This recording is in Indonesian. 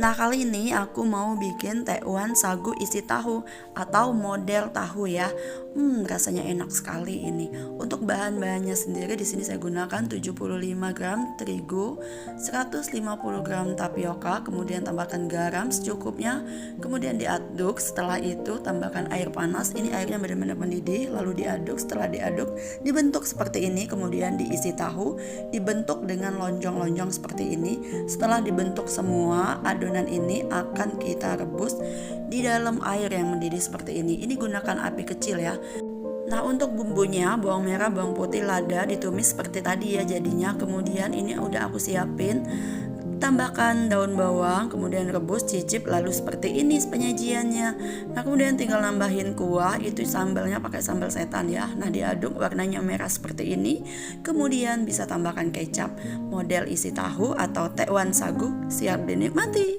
Nah, kali ini aku mau bikin tekwan sagu isi tahu atau model tahu ya. Rasanya enak sekali ini. Untuk bahan-bahannya sendiri di sini saya gunakan 75 gram terigu, 150 gram tapioka, kemudian tambahkan garam secukupnya, kemudian diaduk. Setelah itu tambahkan air panas. Ini airnya benar-benar mendidih, lalu diaduk. Setelah diaduk, dibentuk seperti ini, kemudian diisi tahu, dibentuk dengan lonjong-lonjong seperti ini. Setelah dibentuk semua, adonan ini akan kita rebus di dalam air yang mendidih seperti ini. Ini gunakan api kecil ya. Nah, untuk bumbunya bawang merah, bawang putih, lada ditumis seperti tadi ya jadinya. Kemudian ini udah aku siapin. Tambahkan daun bawang, kemudian rebus, cicip, lalu seperti ini penyajiannya. Nah, kemudian tinggal nambahin kuah, itu sambalnya pakai sambal setan ya. Nah, diaduk warnanya merah seperti ini. Kemudian bisa tambahkan kecap. Model isi tahu atau tekwan sagu siap dinikmati.